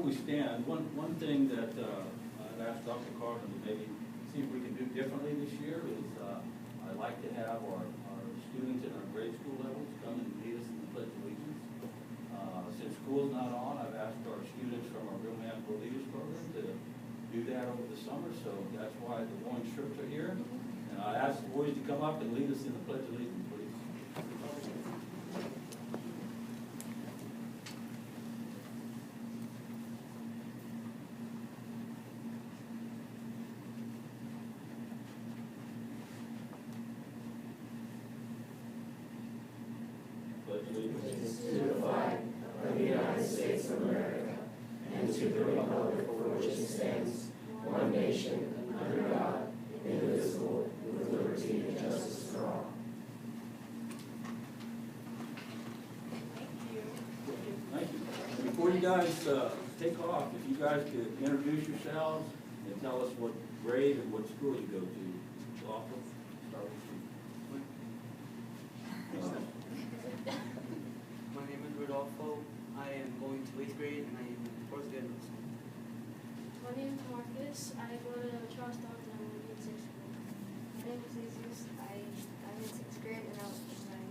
we stand, one thing that I've asked Dr. Carter to maybe see if we can do differently this year is I'd like to have our students in our grade school levels come and lead us in the Pledge of Allegiance. Since school's not on, I've asked our students from our Real Man World Leaders program to do that over the summer, so that's why the orange shirts are here. And I asked the boys to come up and lead us in the Pledge of Allegiance, please. Pledge allegiance to the flag of the United States of America and to the republic for which it stands, one nation, under God, indivisible, with liberty and justice for all. Thank you. Before you guys take off, if you guys could introduce yourselves and tell us what grade and what school you go to. Lawful, start with you. My name is Rodolfo. I am going to 8th grade and I am in 4th grade. My name is Marcus. I go to Charlestown and I'm going to be in 6th grade. My name is Jesus. I'm in 6th grade and my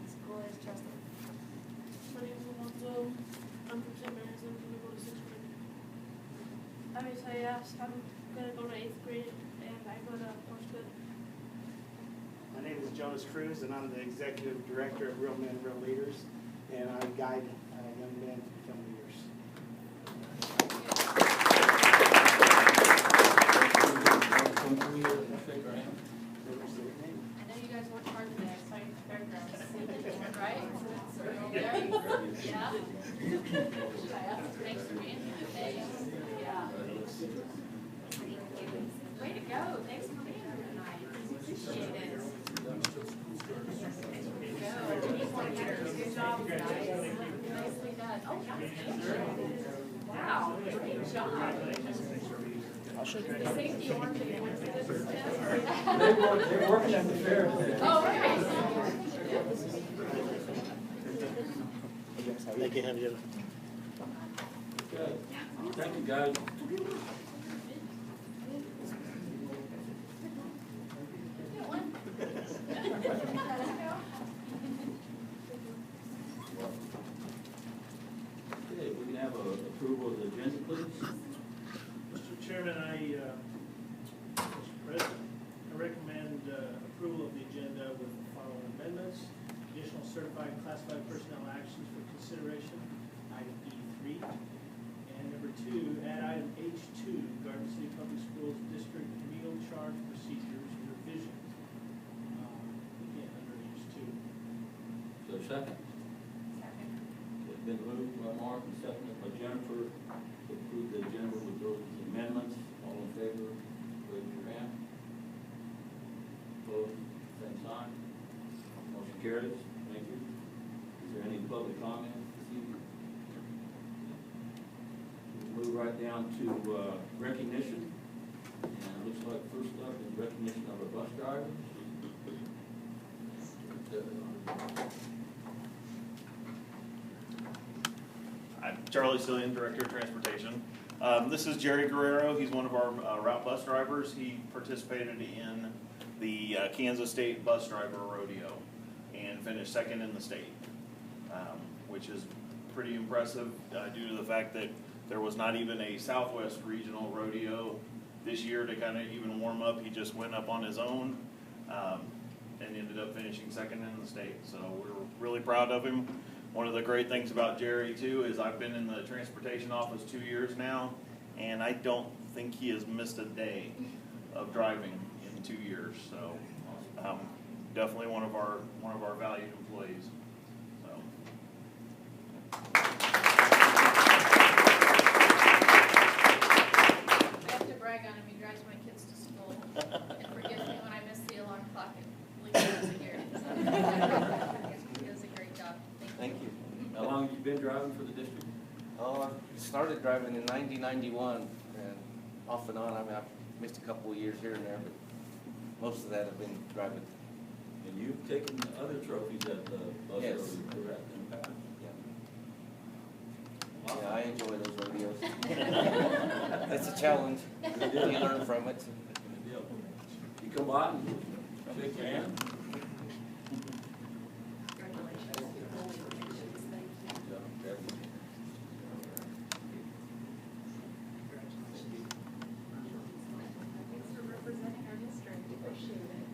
school is Charlestown. My name is Alonso. I'm from St. Mary's. I'm going to go to 6th grade. I'm Isaias. I'm going to go to 8th grade and I go to Portsmouth. My name is Jonas Cruz, and I'm the Executive Director of Real Men, Real Leaders, and I guide young men to become leaders. I know you guys worked hard today. I saw your fairgrounds, right? So you're over there? Yeah. Thanks for being here today. Yeah. Way to go. Thanks for being here tonight. Appreciate it. Good job, guys. Nicely done. Oh, wow, great job. I'll show you. The safety orange and what's this? They're working at the fair today. Oh, okay. Thank you, Henry. Good. Thank you, guys. Okay, we can have approval of the agenda, please. Mr. Chairman, Mr. President, I recommend approval of the agenda with the following amendments. Additional certified classified personnel actions for consideration, item E3. And number 2, add item H2, Garden City Public Schools District meal charge procedures revision. Again, under H2. So second. It's been moved by Mark and seconded by Jennifer to approve the agenda with those amendments. All in favor, raise your hand. Opposed, same sign. Motion carries. Thank you. Is there any public comment this evening? We'll move right down to recognition. And it looks like first up is recognition of our bus drivers. I'm Charlie Cillian, Director of Transportation. This is Jerry Guerrero. He's one of our route bus drivers. He participated in the Kansas State Bus Driver Rodeo and finished second in the state, which is pretty impressive due to the fact that there was not even a Southwest Regional Rodeo this year to kind of even warm up. He just went up on his own and ended up finishing second in the state. So we're really proud of him. One of the great things about Jerry, too, is I've been in the transportation office 2 years now, and I don't think he has missed a day of driving in 2 years. So definitely one of our valued employees. So. I have to brag on him. He drives my kids to school and forgives me when I miss the alarm clock at least once a year. So, he does a great job. Thank you. How long have you been driving for the district? I started driving in 1991, and off and on. I mean, I've missed a couple of years here and there, but most of that I've been driving. And you've taken other trophies at the bus Yes. rodeo, correct, in the past? Yeah. Yeah, I enjoy those rodeos. It's a challenge. You learn from it. Good deal. You come by and shake your hand. Thanks for representing our district, appreciate it.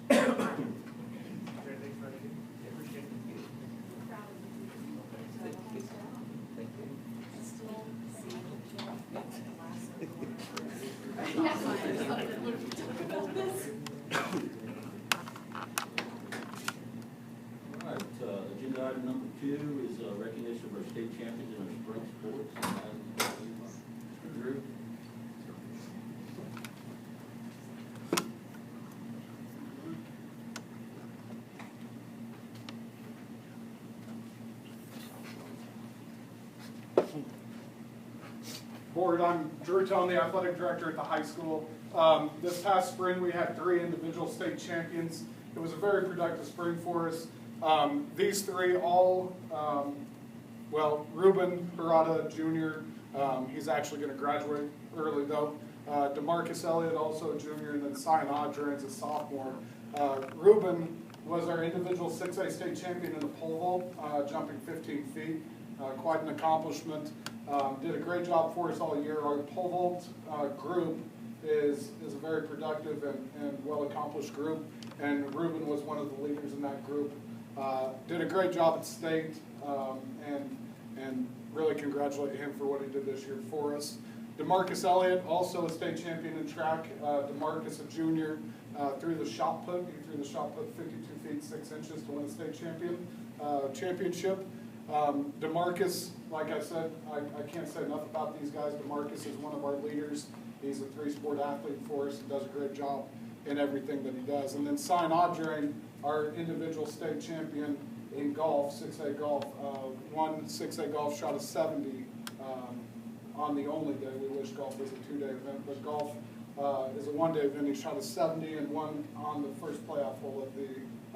Proud of you. Thank you. Still see the last Yeah, fine, something, what have you done about this? All right, agenda item number 2 is recognition of our state champions in our spring sports. Mr. Drew? Board, I'm Drew Tone, the athletic director at the high school. This past spring, we had 3 individual state champions. It was a very productive spring for us. These 3 all, well, Ruben Harada Jr., he's actually going to graduate early though. DeMarcus Elliott, also a junior, and then Sion Audrins, a sophomore. Ruben was our individual 6A state champion in the pole vault, jumping 15 feet. Quite an accomplishment. Did a great job for us all year. Our pole vault group is a very productive and well-accomplished group, and Ruben was one of the leaders in that group. Did a great job at state, and really congratulate him for what he did this year for us. DeMarcus Elliott, also a state champion in track. DeMarcus, a junior, threw the shot put. He threw the shot put 52 feet 6 inches to win the state championship. DeMarcus, like I said, I can't say enough about these guys. DeMarcus is one of our leaders. He's a 3-sport athlete for us and does a great job in everything that he does. And then Sion Audrins, our individual state champion in golf, 6A golf, won 6A golf, shot a 70 on the only day. We wish golf was a 2-day event, but golf is a 1-day event. He shot a 70 and won on the first playoff hole at the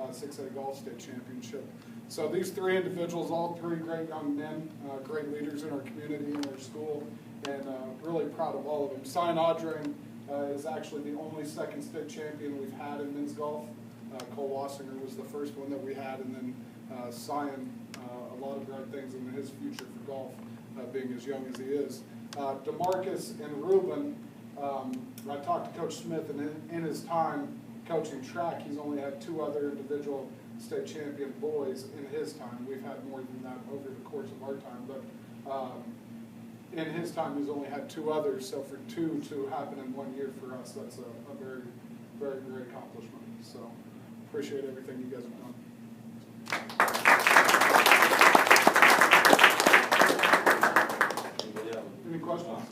6A golf state championship. So these 3 individuals, all 3 great young men, great leaders in our community and our school, and really proud of all of them. Sion Audrins is actually the only 2nd state champion we've had in men's golf. Cole Wassinger was the first one that we had, and then Sion, a lot of great things in his future for golf, being as young as he is. DeMarcus and Ruben, I talked to Coach Smith, and in his time coaching track, he's only had 2 other individual state champion boys in his time. We've had more than that over the course of our time, but in his time he's only had 2 others, so for 2 to happen in 1 year for us, that's a very, very great accomplishment. So appreciate everything you guys have done. Any questions?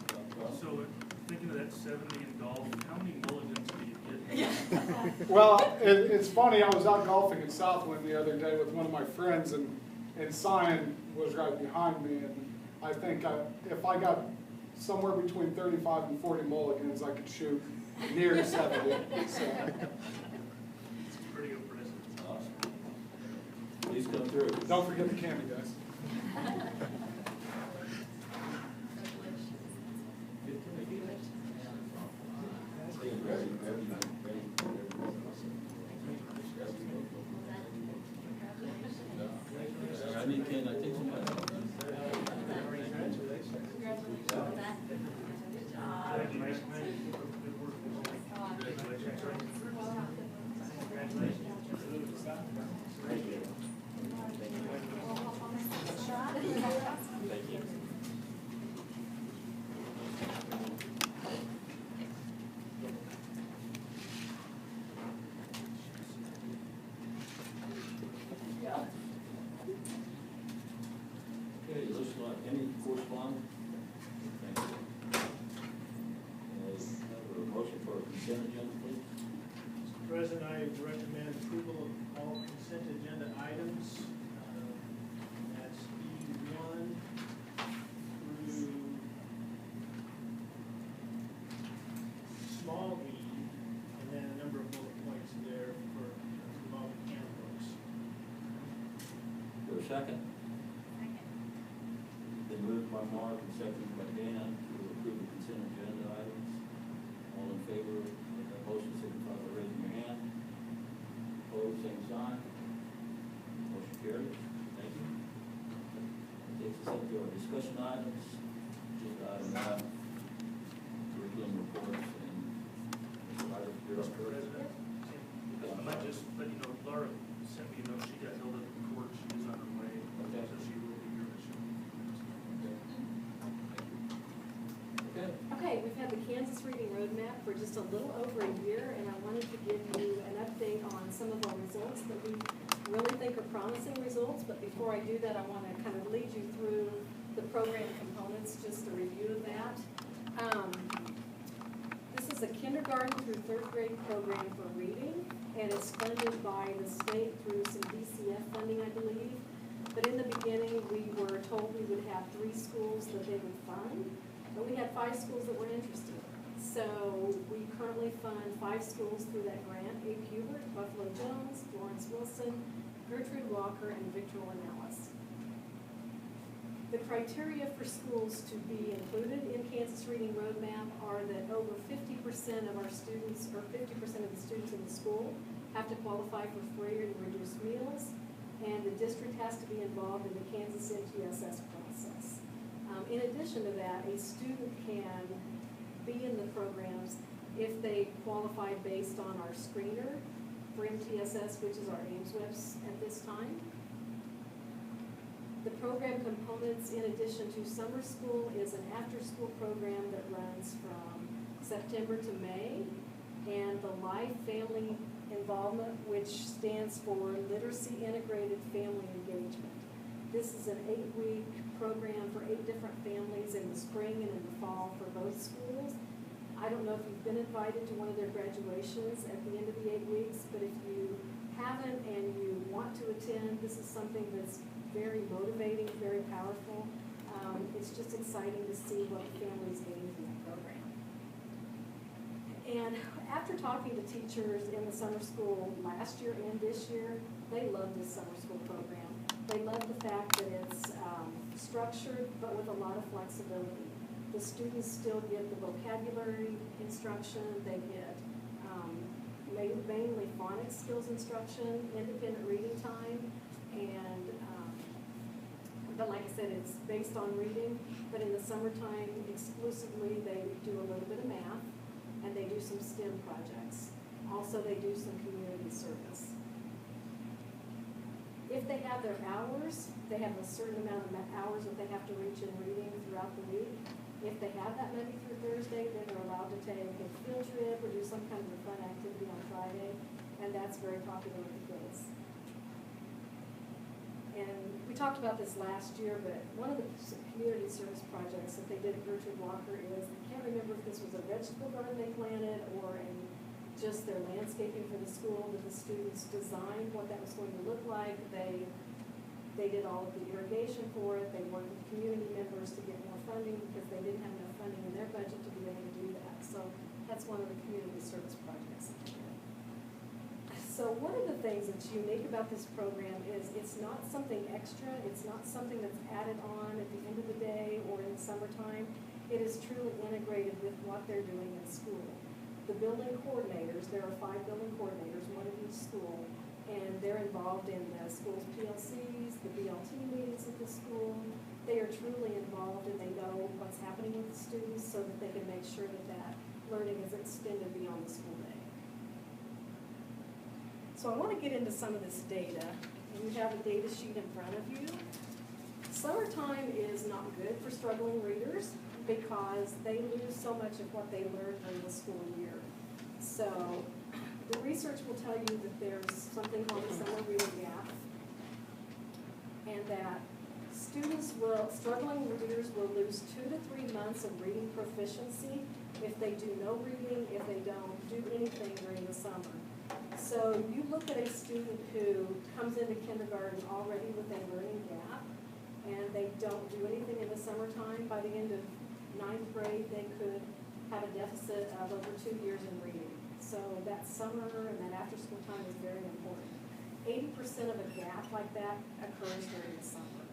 So, thinking of that 70 in golf, how many mulligans do you get? Well, it's funny, I was out golfing in Southwind the other day with one of my friends, and Sion was right behind me, and I think if I got somewhere between 35 and 40 mulligans, I could shoot near 70. So. It's pretty impressive. Awesome. Please come through. Don't forget the candy, guys. I need Ken, I think somebody. Thank you. Okay, looks like any correspondence? Thank you. Have a motion for a consent agenda, please? Mr. President, I recommend approval of all consent agenda items. That's E1 through small e, and then a number of bullet points there for involving handbooks. For a second? Then moved Mark and second by Dan to approve the consent agenda items. All in favor of that motion, signify by raising your hand. Opposed, same sign. Motion carries. Thank you. That takes us up to our discussion items. Agenda item 9, curriculum reports, and Mr. Ryder, you're up Mr. first. President, I might just let you know, Laura sent me a note, she got held up in court, she is on her way, Okay. so she will be here, but she'll. Okay. Okay, we've had the Kansas Reading Roadmap for just a little over a year, and I wanted to give you an update on some of our results that we really think are promising results. But before I do that, I want to kind of lead you through the program components, just a review of that. This is a kindergarten through third grade program for reading, and it's funded by the state through some DCF funding, I believe. But in the beginning, we were told we would have 3 schools that they would fund, but we had 5 schools that were interested. So we currently fund 5 schools through that grant: Abe Hubert, Buffalo Jones, Florence Wilson, Gertrude Walker, and Victor Ellis. The criteria for schools to be included in Kansas Reading Roadmap are that over 50% of our students, or 50% of the students in the school, have to qualify for free or reduced meals, and the district has to be involved in the Kansas MTSS process. In addition to that, a student can be in the programs if they qualify based on our screener for MTSS, which is our Ames Webs at this time. The program components, in addition to summer school, is an after-school program that runs from September to May, and the Life Family Involvement, which stands for Literacy Integrated Family Engagement. This is an 8-week program for 8 different families in the spring and in the fall for both schools. I don't know if you've been invited to one of their graduations at the end of the 8 weeks, but if you haven't and you want to attend, this is something that's very motivating, very powerful. It's just exciting to see what families gain from the program. And after talking to teachers in the summer school last year and this year, they love this summer school program. They love the fact that it's structured, but with a lot of flexibility. The students still get the vocabulary instruction, they get mainly phonics skills instruction, independent reading time, and but like I said, it's based on reading, but in the summertime exclusively they do a little bit of math, and they do some STEM projects. Also, they do some community service. If they have their hours, they have a certain amount of hours that they have to reach in reading throughout the week. If they have that Monday through Thursday, then they're allowed to take a field trip or do some kind of a fun activity on Friday, and that's very popular with the kids. And we talked about this last year, but one of the community service projects that they did at Gertrude Walker is, I can't remember if this was a vegetable garden they planted or just their landscaping for the school, that the students designed what that was going to look like. They did all of the irrigation for it. They worked with community members to get more funding because they didn't have enough funding in their budget to be able to do that. So that's one of the community service projects that they did. So one of the things that's unique about this program is it's not something extra. It's not something that's added on at the end of the day or in the summertime. It is truly integrated with what they're doing in school. The building coordinators, there are 5 building coordinators, one at each school, and they're involved in the school's PLCs, the BLT meetings at the school. They are truly involved, and they know what's happening with the students so that they can make sure that that learning is extended beyond the school day. So I want to get into some of this data. You have a data sheet in front of you. Summertime is not good for struggling readers because they lose so much of what they learned during the school year. So the research will tell you that there's something called the summer reading gap, and that struggling readers will lose 2 to 3 months of reading proficiency if they do no reading, if they don't do anything during the summer. So you look at a student who comes into kindergarten already with a learning gap, and they don't do anything in the summertime. By the end of 9th grade, they could have a deficit of over 2 years in reading. So that summer and that after-school time is very important. 80% of a gap like that occurs during the summer.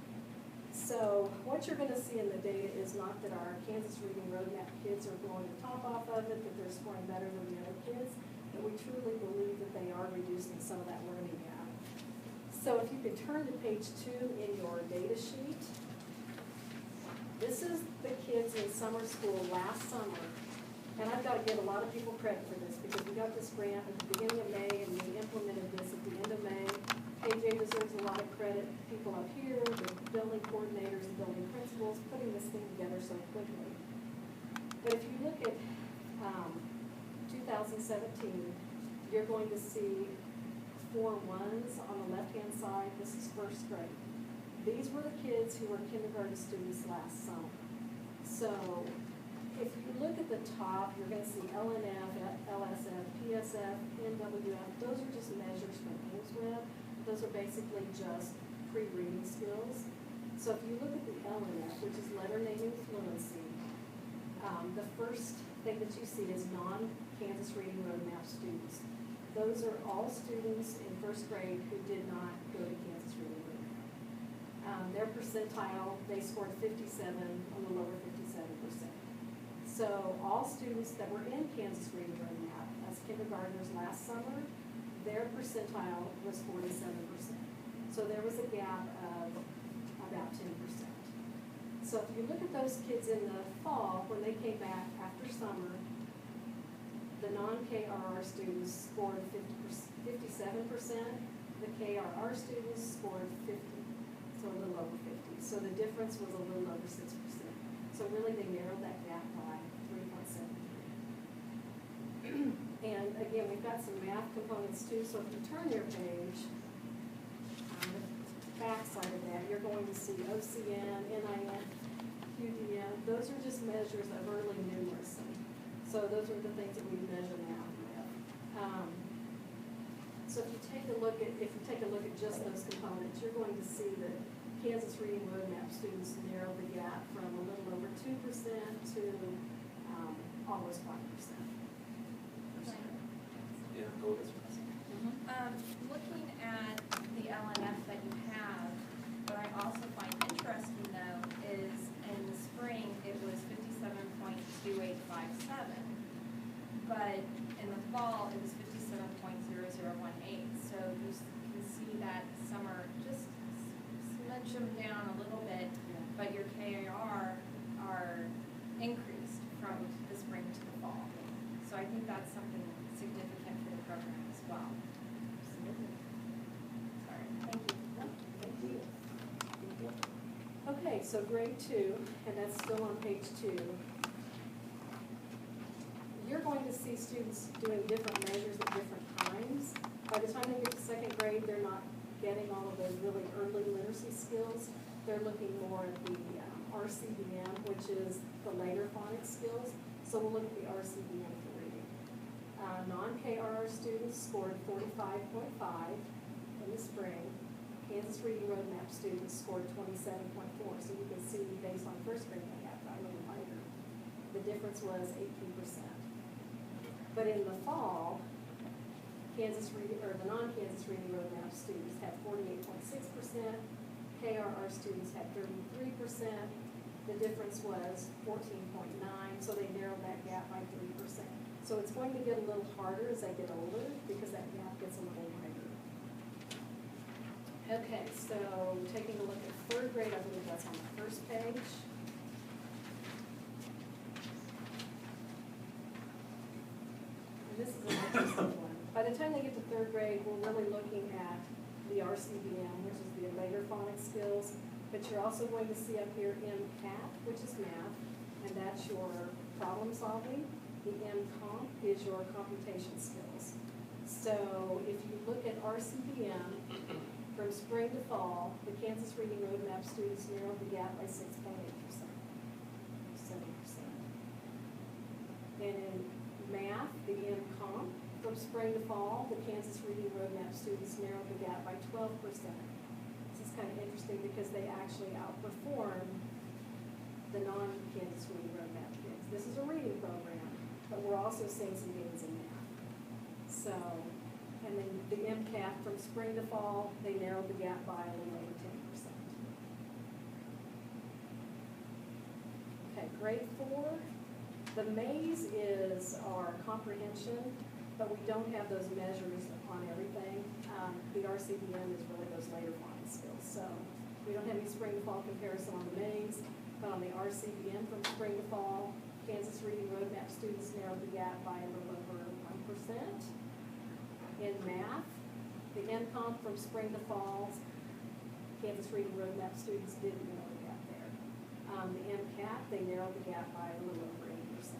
So what you're gonna see in the data is not that our Kansas Reading Roadmap kids are blowing the top off of it, that they're scoring better than the other kids, but we truly believe that they are reducing some of that learning gap. So if you could turn to page 2 in your data sheet. This is the kids in summer school last summer, and I've got to give a lot of people credit for this because we got this grant at the beginning of May and we implemented this at the end of May. KJ deserves a lot of credit. People up here, the building coordinators, the building principals, putting this thing together so quickly. But if you look at 2017, you're going to see 4 ones on the left-hand side. This is first grade. These were the kids who were kindergarten students last summer. So if you look at the top, you're going to see LNF, LSF, PSF, NWF. Those are just measures from Aimsweb. Those are basically just pre-reading skills. So if you look at the LNF, which is letter naming fluency, the first thing that you see is non-Kansas Reading Roadmap students. Those are all students in first grade who did not go to Kansas Reading Roadmap. Their percentile, they scored 57, a little over 57%. So all students that were in Kansas Reading Roadmap as kindergartners last summer, their percentile was 47%. So there was a gap of about 10%. So if you look at those kids in the fall, when they came back after summer, the non-KRR students scored 57%, the KRR students scored 50, so a little over 50. So the difference was a little over 6%. So really they narrowed that gap by 3.73. And again, we've got some math components too, so if you turn your page, on the back side of that, you're going to see OCN, NIN, QDN. Those are just measures of early numeracy. So those are the things that we measure now with. So if you take a look at just those components, you're going to see that Kansas Reading Roadmap students narrowed the gap from a little over 2% to almost 5%. Yeah, go ahead. Looking at the LNF that you have, what I also find interesting though is in the spring it was 57.2857, but in the fall it was 57.0018. So you can see that summer just smudge them down a little bit, but your KAR are increased from the spring to the fall. So I think that's something significant for the program as well. Sorry. Thank you. Okay, so grade 2, and that's still on page 2. You're going to see students doing different measures at different times. By the time they get to second grade, they're not getting all of those really early literacy skills. They're looking more at the RCBM, which is the later phonics skills. So we'll look at the RCBM for reading. Non-KRR students scored 45.5 in the spring. Kansas Reading Roadmap students scored 27.4. So you can see based on first grade they have got a little higher. The difference was 18%. But in the fall, the non-Kansas Reading Roadmap students had 48.6%. KRR students had 33%. The difference was 14.9. So they narrowed that gap by 3%. So it's going to get a little harder as they get older because that gap gets a little wider. Okay, so taking a look at third grade, I believe that's on the first page. And this is an interesting one. By the time they get to third grade, we're really looking at the RCBM, which is the later phonics skills. But you're also going to see up here MCAT, which is math, and that's your problem solving. The MComp is your computation skills. So if you look at RCBM, from spring to fall, the Kansas Reading Roadmap students narrowed the gap by 6.8%, 7%. And in math, the MComp, from spring to fall, the Kansas Reading Roadmap students narrowed the gap by 12%. This is kind of interesting because they actually outperform the non-Kansas Reading Roadmap kids. This is a reading program, but we're also seeing some gains in math. So, and then the MCAT from spring to fall, they narrowed the gap by a little over 10%. grade 4, the maze is our comprehension, but we don't have those measures on everything. The RCBM is really those later flying skills. So we don't have any spring to fall comparison on the maze, but on the RCBM from spring to fall, Kansas Reading Roadmap students narrowed the gap by a little over 1%. In math, the MCOM from spring to fall, Kansas Reading Roadmap students didn't narrow the gap there. The MCAT, they narrowed the gap by a little over 80%.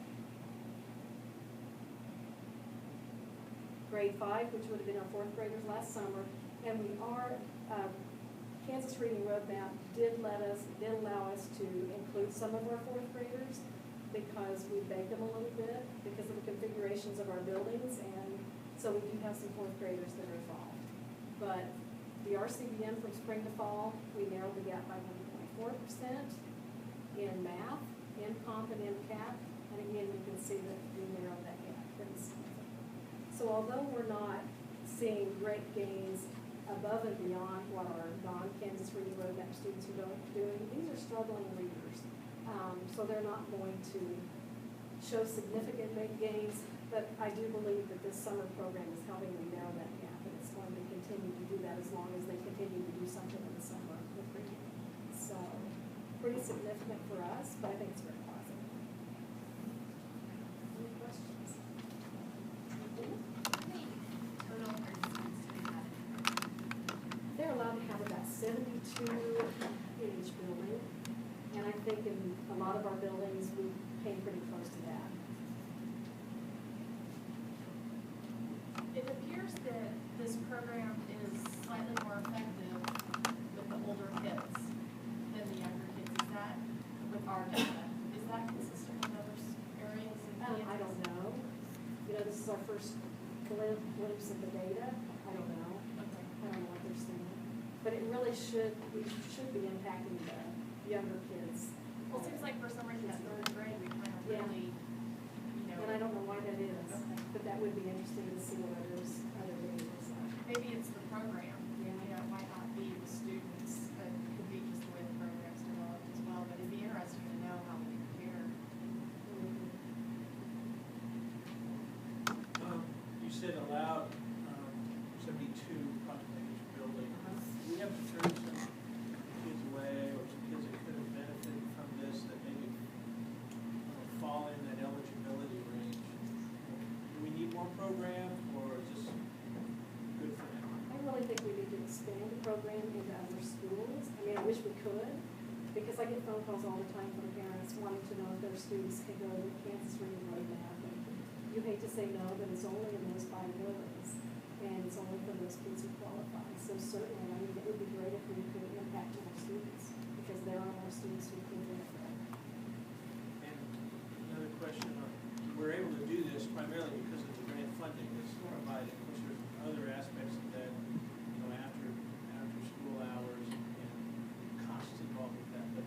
Grade 5, which would have been our 4th graders last summer, and we are, Kansas Reading Roadmap did allow us to include some of our 4th graders because we begged them a little bit because of the configurations of our buildings, and so we do have some 4th graders that are involved. But the RCBM from spring to fall, we narrowed the gap by 1.4%. In math, MComp and MCAT, and again, you can see that we narrowed that gap pretty significantly. So although we're not seeing great gains above and beyond what our non-Kansas Reading Roadmap students are doing, these are struggling readers. So they're not going to show significant big gains, but I do believe that this summer program is helping them narrow that gap, and it's going to continue to do that as long as they continue to do something in the summer with reading. So pretty significant for us, but I think it's very positive. Any questions? They're allowed to have about 72 in each building, and I think in a lot of our buildings we came pretty close to that. It appears that this program is slightly more effective with the older kids than the younger kids. Is that with our data? Is that consistent with other areas in Kansas? I don't know. You know, this is our first glimpse of the data. I don't know. Okay. I don't know what they're saying. But it really should be impacting the younger kids. Well, it seems like for some reason that 3rd grade we kind of Yeah. really, And I don't know why that is, Okay. but that would be interesting to see what other data is like. maybe it's the program. Yeah. You know, it might not be the students, it could be just the way the program's developed as well, but it'd be interesting to know how we compare. You said allowed 72 approximately each building. Do we have to turn some kids away, or some kids that could have benefited from this that maybe fall in that eligibility range? Do we need more program, or is this good for now? I really think we need to expand the program into other schools. I mean, I wish we could, because I get phone calls all the time from parents wanting to know if their students can go to Kansas Reading Roadmap. You hate to say no, but it's only in those 5 buildings, and it's only for those kids who qualify. So certainly, I mean, it would be great if we could impact more students, because there are more students who could benefit. And another question, we're able to do this primarily because of the grant funding that's provided. Of course, there's other aspects of that, you know, after school hours and costs involved with that. But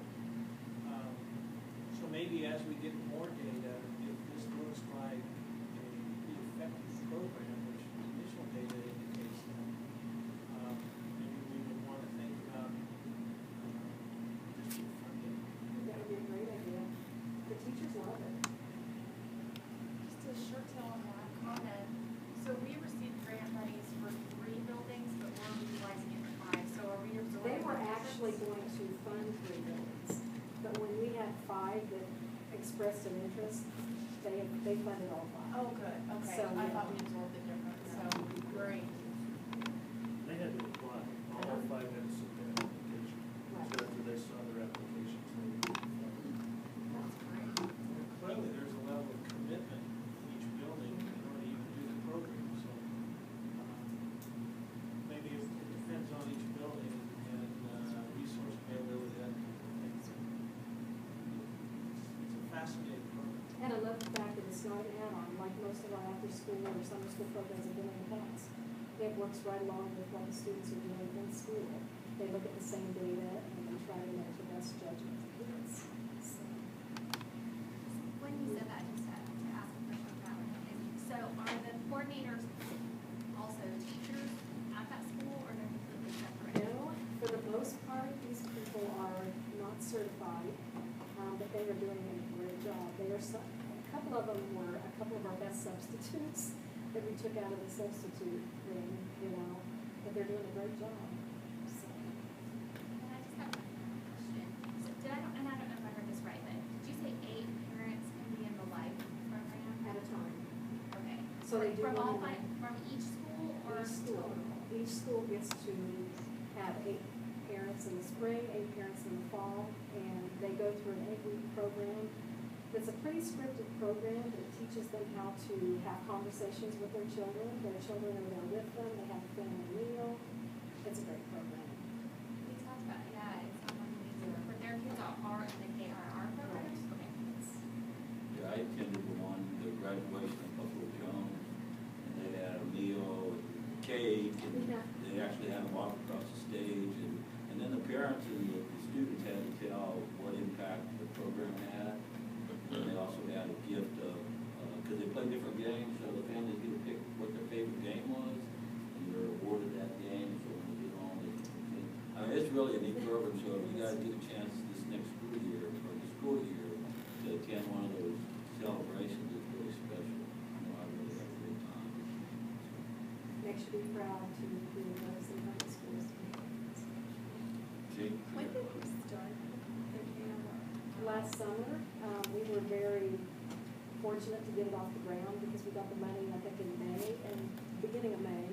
so maybe as we get more data, if this looks like a pretty effective program, which the initial data indicates that, maybe we would want to think about district funding. That would be a great idea. The teachers love it. Just a short tail on that comment. So we received grant monies for 3 buildings, but we're utilizing it for 5. So are we absorbing? They were the actually difference? going to fund 3 buildings, but when we had 5 that expressed an interest, they funded all 5. Oh, good, okay. So, I yeah. thought we absorbed the difference, so great. They had to apply, all 5 had to submit an application. Right. So after they saw their applications, they That's great. Clearly, there's a level of commitment in each building in order to even do the program, so maybe it depends on each building and resource availability, that kind of thing. It's a fascinating program. And I love the fact that it's not an add-on, like most of our after-school or summer school programs have been in the past. It works right along with what the students are doing in school. They look at the same data and they try to make the best judgment for kids. So, When you said that, just to ask a question about it, so are the coordinators also teachers at that school, or they're completely separate? you know, for the most part, these people are not certified, but they are doing a great of them were a couple of our best substitutes that we took out of the substitute thing, you know, but they're doing a great job. So, And I just have one question. So and I don't know if I heard this right, but did you say 8 parents can be in the life program? at a time. Okay. So they do From all one in from each school or each school. total? Each school gets to have 8 parents in the spring, 8 parents in the fall, and they go through an 8-week program. It's a pretty scripted program that teaches them how to have conversations with their children. Their children are there with them. They have a family meal. It's a great program. We talked about, yeah, it's not like but their kids are in the KRR programs? Okay. Yeah, I attended the graduation of Buffalo Jones, and they had a meal, cake, and they actually had them walk across the stage, and then the parents and the students had to tell what impact the program had. And they also had a gift of, because they play different games, so the families get to pick what their favorite game was, and they're awarded that game, so when they get home, I mean, it's really a neat program, so if you guys get a chance this next school year, or the school year, to attend one of those celebrations, it's really special. You know, I really had a great time. Makes you be proud to be in those in high schools. Jake? When did you start the KRR? Last summer, we were very fortunate to get it off the ground because we got the money, I think, in May and beginning of May,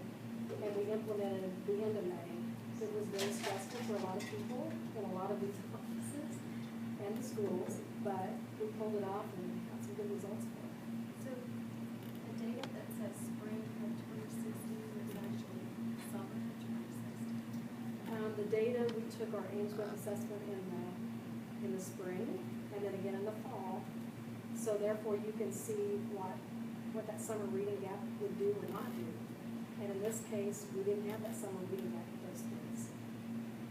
and we implemented the end of May. So it was very stressful for a lot of people in a lot of these offices and the schools, but we pulled it off and got some good results for it. So the data that says spring of 2016 is actually summer of 2016. The data, we took our Ames Web assessment in the spring and then again in the fall. So therefore you can see what that summer reading gap would do or not do. And in this case, we didn't have that summer reading gap with those kids.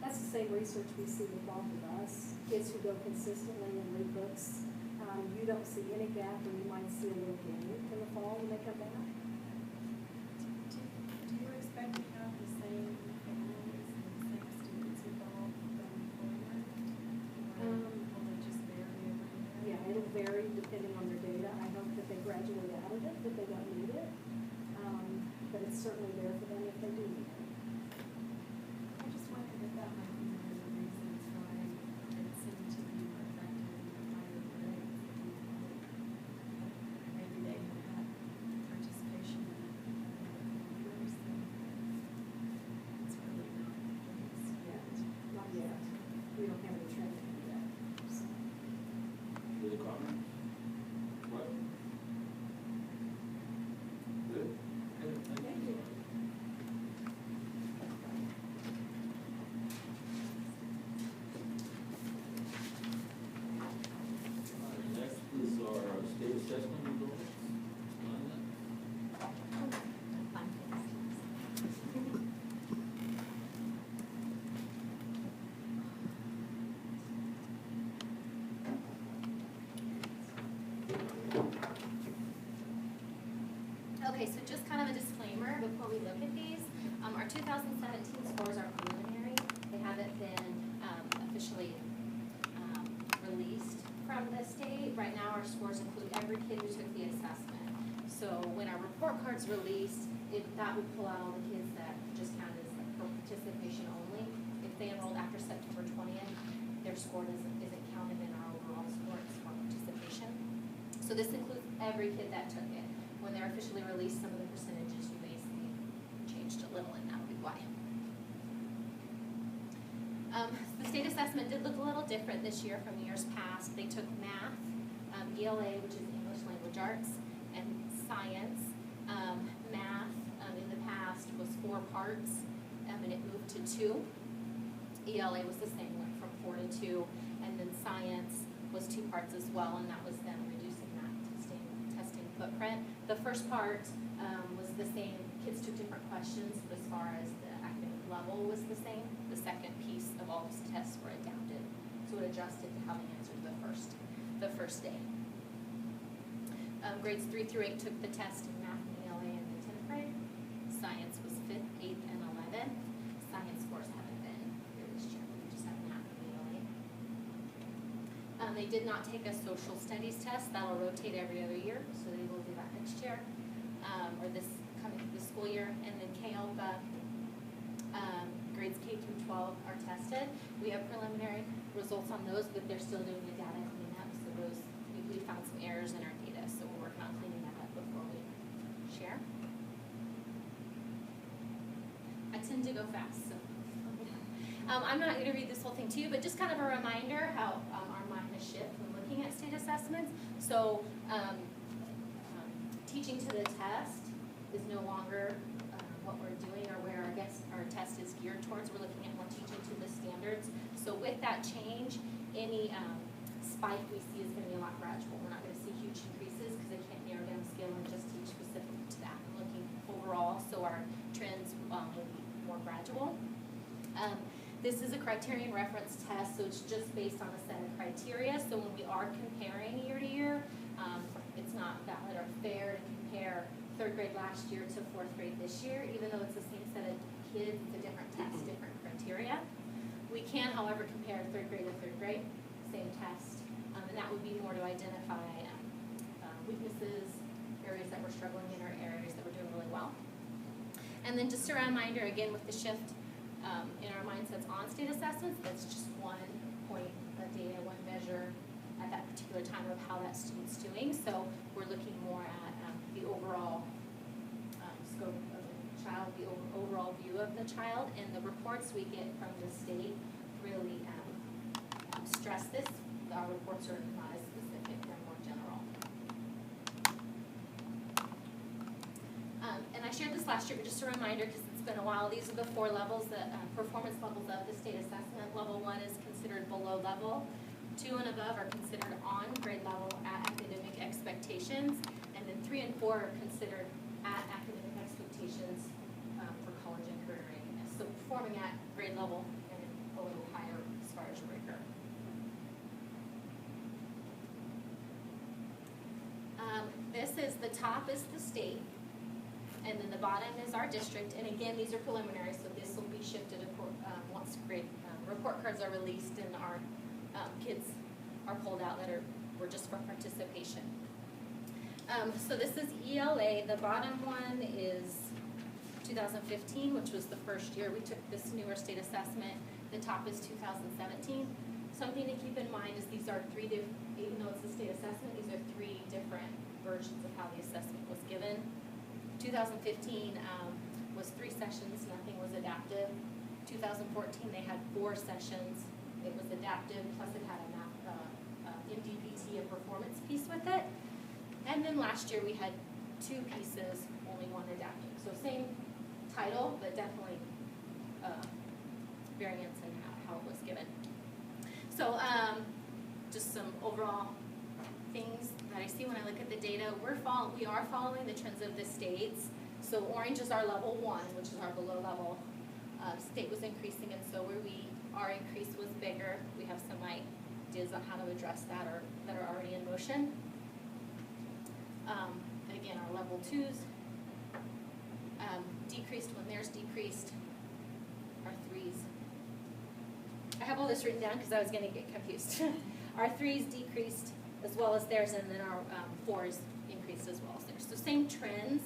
That's the same research we see with both of us. Kids who go consistently and read books, you don't see any gap, or you might see a little gain in the fall when they come back. Do you expect to have the same families and the same students involved going forward? Or will it just vary every year? Yeah, it'll vary depending on their data. I hope that they graduate out of it, that they don't need it. But it's certainly there for them if they do need it. I just wondered if that might be one of the reasons why it seemed to be more effective in the higher grades. Maybe they have had participation in it for years, and it's really not the case yet. Not yet. We don't have any training yet. So. With the comments? What? Good? Good, thank you. Next is our state assessment results. Okay, so just kind of a disclaimer before we look at these. Our 2017 scores are preliminary. They haven't been officially released from the state. Right now, our scores include every kid who took the assessment. So when our report card's released, that would pull out all the kids that just counted as for participation only. If they enrolled after September 20th, their score isn't counted in our overall score, it's for participation. So this includes every kid that took it. When they're officially released, some of the percentages you may see changed a little, and that'll be why. The state assessment did look a little different this year from years past. They took math, ELA, which is English Language Arts, and science. Math in the past was 4 parts, and it moved to 2. ELA was the same, went from 4 to 2, and then science was 2 parts as well, and that was then reducing that testing footprint. The first part was the same. Kids took different questions, but as far as the academic level was the same. The second piece of all those tests were adapted, so it adjusted to how they answered the first day. Grades 3 through 8 took the test in math and ELA in the 10th grade. Science was 5th, 8th, and 11th. Science scores haven't been here this year. We just have math and ELA. They did not take a social studies test. That'll rotate every other year, so they will do that next year, or this school year. And then KLPA, grades K through 12 are tested. We have preliminary results on those, but they're still doing the data cleanup. So those, we found some errors in our data, so we're working on cleaning that up before we share. I tend to go fast, so. I'm not going to read this whole thing to you, but just kind of a reminder how our mind has shifted when looking at state assessments. So teaching to the test is no longer what we're doing or where I guess our test is geared towards. We're looking at more teaching to the standards. So with that change, any spike we see is going to be a lot gradual. We're not going to see huge increases because they can't narrow down scale and just teach specific to that. I'm looking overall, so our trends will be more gradual. This is a criterion reference test, so it's just based on a set of criteria. So when we are comparing year to year, it's not valid or fair to compare third grade last year to fourth grade this year, even though it's the same set of kids, it's a different test, different criteria. We can, however, compare third grade to third grade, same test, and that would be more to identify weaknesses, areas that we're struggling in, or areas that we're doing really well. And then just a reminder, again, with the shift in our mindsets on state assessments, that's just one point of data, one measure at that particular time of how that student's doing. So we're looking more at the overall scope of the child, the overall view of the child, and the reports we get from the state really stress this. Our reports are not as specific, they're more general. And I shared this last year, but just a reminder, because it's been a while, these are the 4 levels, the performance levels of the state assessment. Level 1 is considered below level. 2 and above are considered on grade level at academic expectations. And then 3 and 4 are considered at academic expectations for college and career readiness. So performing at grade level and a little higher as far as rigor. This is, the top is the state, and then the bottom is our district. And again, these are preliminary, so this will be shifted once grade report cards are released and our kids are pulled out that were just for participation. So this is ELA. The bottom one is 2015, which was the first year we took this newer state assessment. The top is 2017. Something to keep in mind is these are even though it's a state assessment, these are 3 different versions of how the assessment was given. 2015 was 3 sessions, nothing was adaptive. 2014 they had 4 sessions, it was adaptive, plus it had a MDPT, a performance piece with it. And then last year we had 2 pieces, only 1 adaptive. So same title, but definitely variance in how it was given. So just some overall things that I see when I look at the data. We are following the trends of the states. So orange is our level 1, which is our below level. State was increasing, and so our increase was bigger. We have some ideas on how to address that or that are already in motion. And again, our level 2s decreased when theirs decreased. Our 3s. I have all this written down because I was going to get confused. Our 3s decreased as well as theirs, and then our 4s increased as well as theirs. So same trends.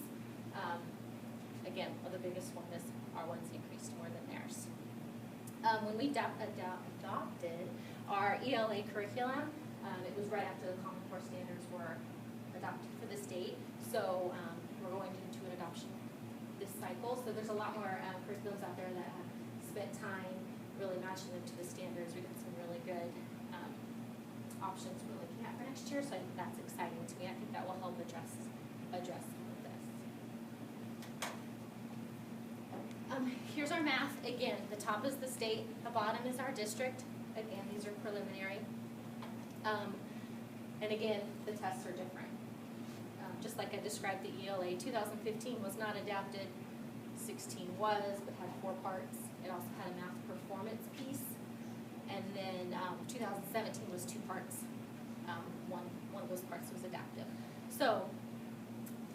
Again, the biggest one is our ones increased more than theirs. When we adopted our ELA curriculum, it was right after the Common Core standards were adopted for the state. So we're going into an adoption this cycle. So there's a lot more curriculums out there that have spent time really matching them to the standards. We got some really good options we're looking at for next year. So I think that's exciting to me. I think that will help address some of this. Here's our math. Again, the top is the state, the bottom is our district. Again, these are preliminary. And again, the tests are different. Just like I described the ELA, 2015 was not adapted, 16 was, but had 4 parts. It also had a math performance piece. And then 2017 was 2 parts. One of those parts was adaptive. So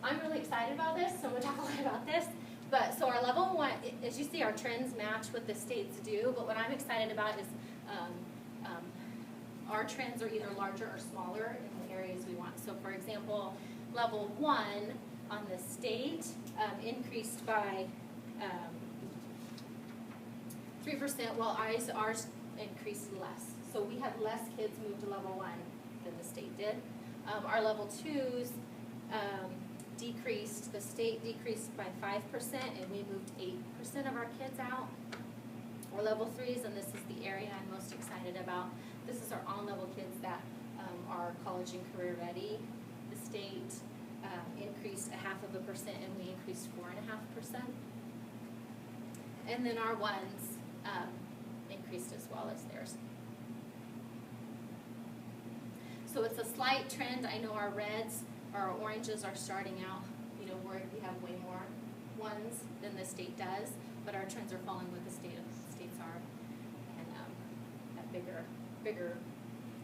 I'm really excited about this, so I'm going to talk a lot about this. But so our level 1, as you see, our trends match what the states do. But what I'm excited about is our trends are either larger or smaller in the areas we want. So for example, level 1 on the state increased by 3%, while ours increased less. So we had less kids move to level 1 than the state did. Our level 2s decreased, the state decreased by 5%, and we moved 8% of our kids out. Our level 3s, and this is the area I'm most excited about, this is our on-level kids that are college and career ready. The state increased 0.5%, and we increased 4.5%. And then our ones increased as well as theirs. So it's a slight trend. I know our reds, our oranges are starting out, where we have way more ones than the state does, but our trends are falling with the states are, and at bigger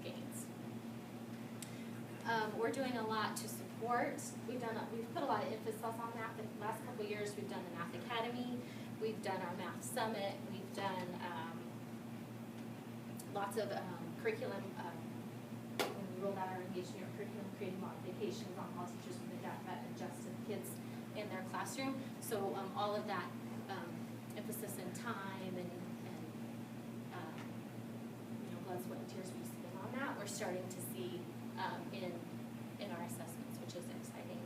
gains. We're doing a lot to support. We've put a lot of emphasis on math. The last couple of years, we've done the Math Academy, we've done our Math Summit, we've done lots of curriculum. When we rolled out our engagement curriculum, creating modifications on how teachers can adapt that and adjust to the kids in their classroom. So all of that emphasis and time and blood, sweat, and tears we spend on that, we're starting to see in our assessments, which is exciting.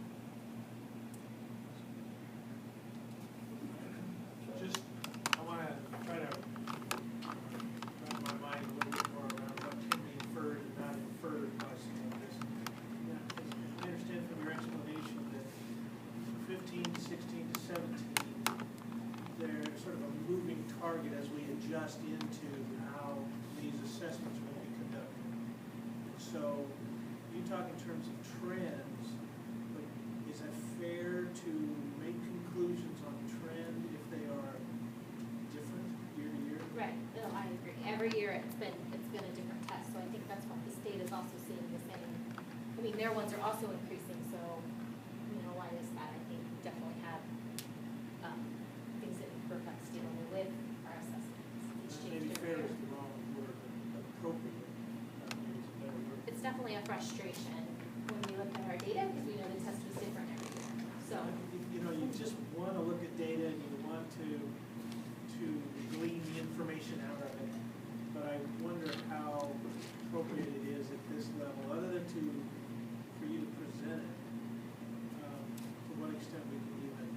I want to try to wrap my mind a little bit more around what can be inferred and not inferred by some of this. Yeah, I understand from your explanation that 15, 16 to 17, they're sort of a moving target as we adjust into how these assessments will be conducted. So you talk in terms of trends, but is it fair to make conclusions on trend if they are different year to year? Right. No, I agree. Every year it's been a different test. So I think that's what the state is also seeing the same. I mean, their ones are also increasing. So why is that? I think we definitely have things that perplexed dealing with our assessments. Maybe fair is the wrong word, but appropriate. Maybe it's a better word. It's definitely a frustration when we look at our data because we know the test was different every year. So you just want to look at data and you want to glean the information out of it, but I wonder how appropriate it is at this level, other than for you to present it. To what extent we can even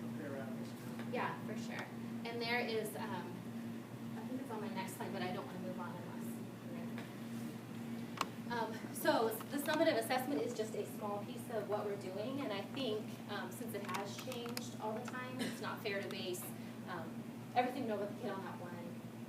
compare apples. Yeah, for sure. And there is, I think it's on my next slide, but I don't want to move on unless. So the summative assessment is just a small piece of what we're doing, and I think since it has changed all the time, it's not fair to base everything over the kid on that one